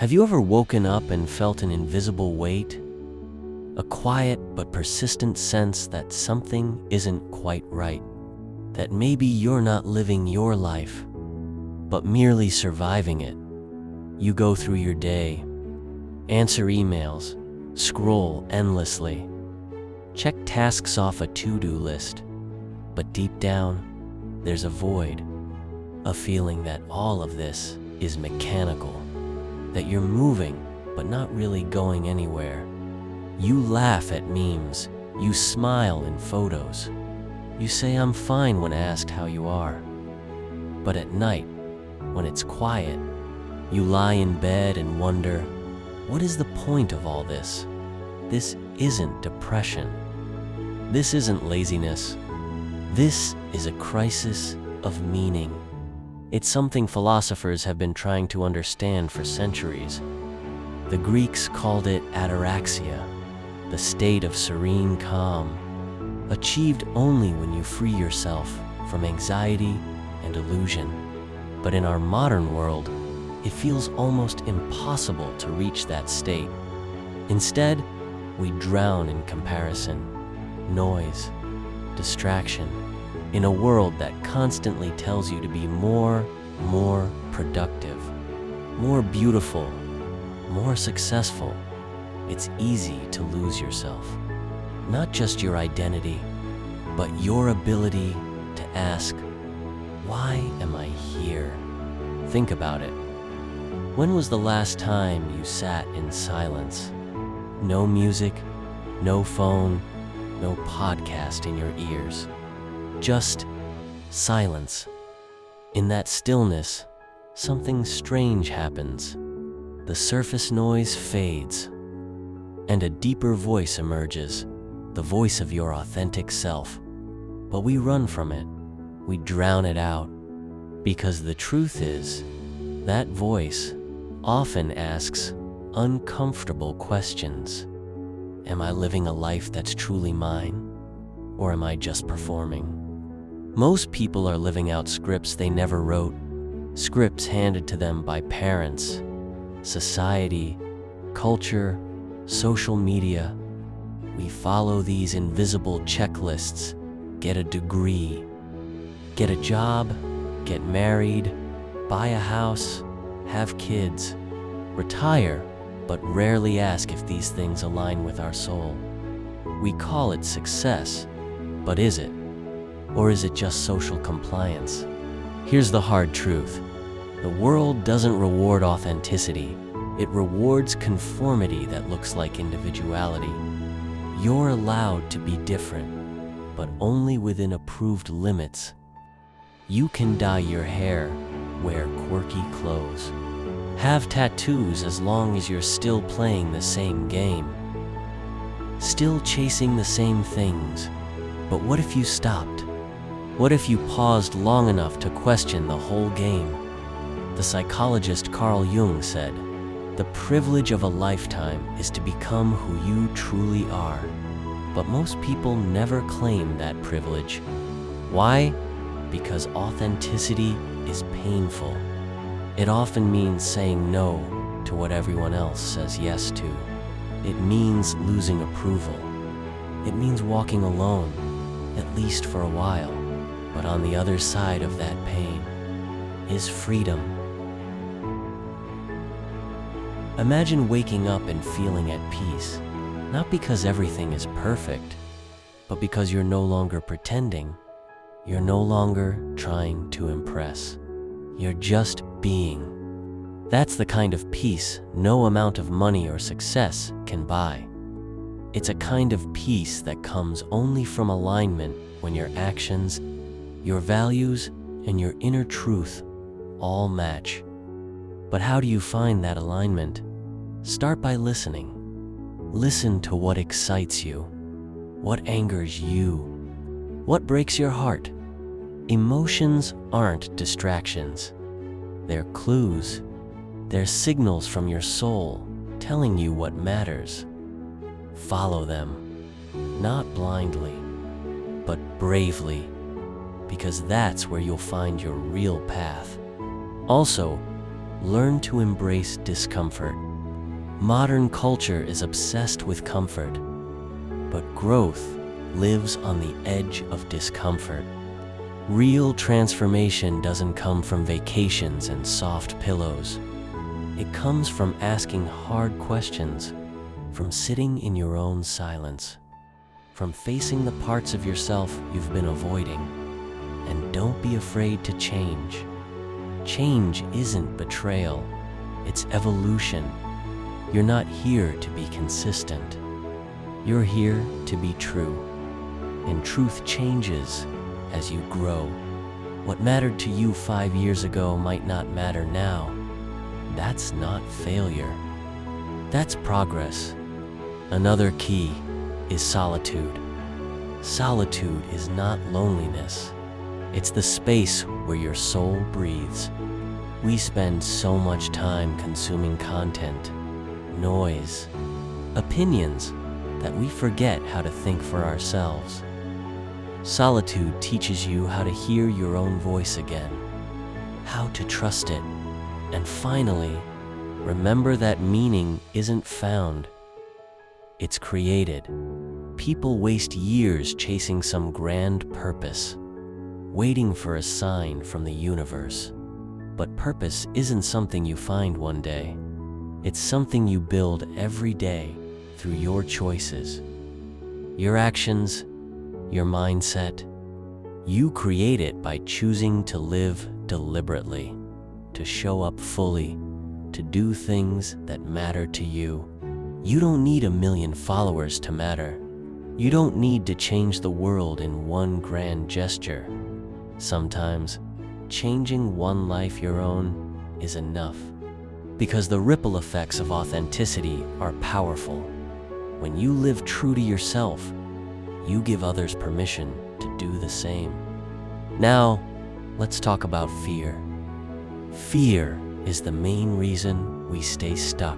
Have you ever woken up and felt an invisible weight? A quiet but persistent sense that something isn't quite right, that maybe you're not living your life, but merely surviving it. You go through your day, answer emails, scroll endlessly, check tasks off a to-do list, but deep down, there's a void, a feeling that all of this is mechanical, that you're moving but not really going anywhere. You laugh at memes, you smile in photos, you say I'm fine when asked how you are. But at night, when it's quiet, you lie in bed and wonder, what is the point of all this? This isn't depression. This isn't laziness. This is a crisis of meaning. It's something philosophers have been trying to understand for centuries. The Greeks called it ataraxia, the state of serene calm, achieved only when you free yourself from anxiety and illusion. But in our modern world, it feels almost impossible to reach that state. Instead, we drown in comparison, noise, distraction, in a world that constantly tells you to be more productive, more beautiful, more successful. It's easy to lose yourself. Not just your identity, but your ability to ask, why am I here? Think about it. When was the last time you sat in silence? No music, no phone, no podcast in your ears. Just silence. In that stillness, something strange happens. The surface noise fades, and a deeper voice emerges, the voice of your authentic self. But we run from it. We drown it out. Because the truth is, that voice often asks uncomfortable questions. Am I living a life that's truly mine? Or am I just performing? Most people are living out scripts they never wrote, scripts handed to them by parents, society, culture, social media. We follow these invisible checklists: get a degree, get a job, get married, buy a house, have kids, retire, but rarely ask if these things align with our soul. We call it success, but is it? Or is it just social compliance? Here's the hard truth. The world doesn't reward authenticity. It rewards conformity that looks like individuality. You're allowed to be different, but only within approved limits. You can dye your hair, wear quirky clothes, have tattoos as long as you're still playing the same game, still chasing the same things. But what if you stopped? What if you paused long enough to question the whole game? The psychologist Carl Jung said, "The privilege of a lifetime is to become who you truly are." But most people never claim that privilege. Why? Because authenticity is painful. It often means saying no to what everyone else says yes to. It means losing approval. It means walking alone, at least for a while. But on the other side of that pain is freedom. Imagine waking up and feeling at peace, not because everything is perfect, but because you're no longer pretending. You're no longer trying to impress. You're just being. That's the kind of peace no amount of money or success can buy. It's a kind of peace that comes only from alignment when your actions, your values, and your inner truth all match. But how do you find that alignment? Start by listening. Listen to what excites you, what angers you, what breaks your heart. Emotions aren't distractions. They're clues. They're signals from your soul telling you what matters. Follow them, not blindly, but bravely, because that's where you'll find your real path. Also, Learn to embrace discomfort. Modern culture is obsessed with comfort, but growth lives on the edge of discomfort. Real transformation doesn't come from vacations and soft pillows. It comes from asking hard questions, from sitting in your own silence, from facing the parts of yourself you've been avoiding. And don't be afraid to change. Change isn't betrayal, it's evolution. You're not here to be consistent. You're here to be true. And truth changes as you grow. What mattered to you 5 years ago might not matter now. That's not failure. That's progress. Another key is solitude. Solitude is not loneliness. It's the space where your soul breathes. We spend so much time consuming content, noise, opinions, that we forget how to think for ourselves. Solitude teaches you how to hear your own voice again, how to trust it, and finally, remember that meaning isn't found, it's created. People waste years chasing some grand purpose, waiting for a sign from the universe. But purpose isn't something you find one day. It's something you build every day through your choices, your actions, your mindset. You create it by choosing to live deliberately, to show up fully, to do things that matter to you. You don't need 1 million followers to matter. You don't need to change the world in one grand gesture. Sometimes, changing one life your own is enough, because the ripple effects of authenticity are powerful. When you live true to yourself, you give others permission to do the same. Now, let's talk about fear. Fear is the main reason we stay stuck.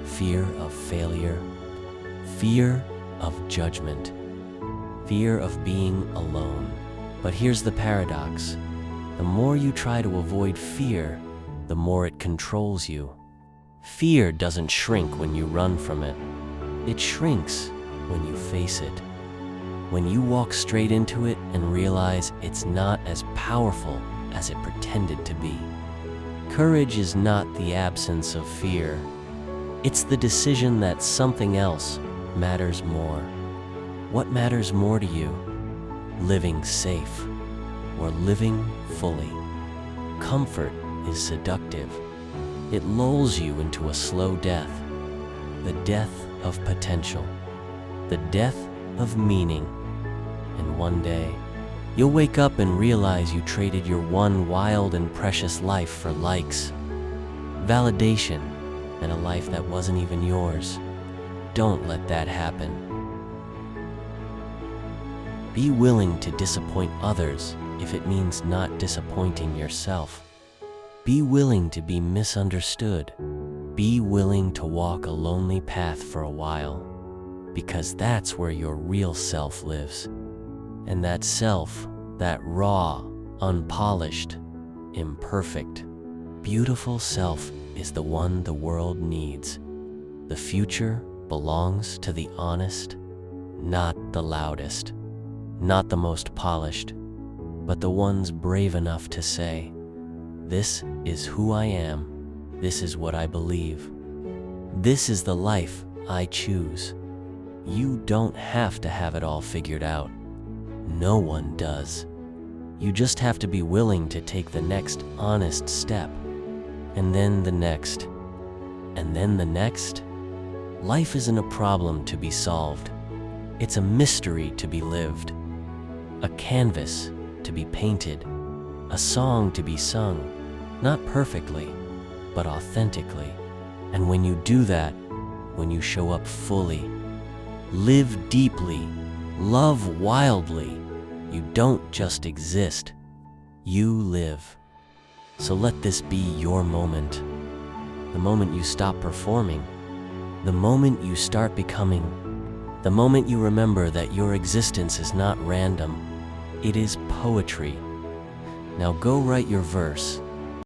Fear of failure, fear of judgment, fear of being alone. But here's the paradox. The more you try to avoid fear, the more it controls you. Fear doesn't shrink when you run from it. It shrinks when you face it. When you walk straight into it and realize it's not as powerful as it pretended to be. Courage is not the absence of fear. It's the decision that something else matters more. What matters more to you? Living safe or living fully? Comfort is seductive. It lulls you into a slow death, the death of potential, the death of meaning. And one day, you'll wake up and realize you traded your one wild and precious life for likes, validation, and a life that wasn't even yours. Don't let that happen. Be willing to disappoint others if it means not disappointing yourself. Be willing to be misunderstood. Be willing to walk a lonely path for a while, because that's where your real self lives. And that self, that raw, unpolished, imperfect, beautiful self is the one the world needs. The future belongs to the honest, not the loudest, not the most polished, but the ones brave enough to say, "This is who I am. This is what I believe. This is the life I choose." You don't have to have it all figured out. No one does. You just have to be willing to take the next honest step, and then the next, and then the next. Life isn't a problem to be solved. It's a mystery to be lived, a canvas to be painted, a song to be sung, not perfectly, but authentically. And when you do that, when you show up fully, live deeply, love wildly, you don't just exist, you live. So let this be your moment. The moment you stop performing, the moment you start becoming, the moment you remember that your existence is not random, it is poetry. Now go write your verse,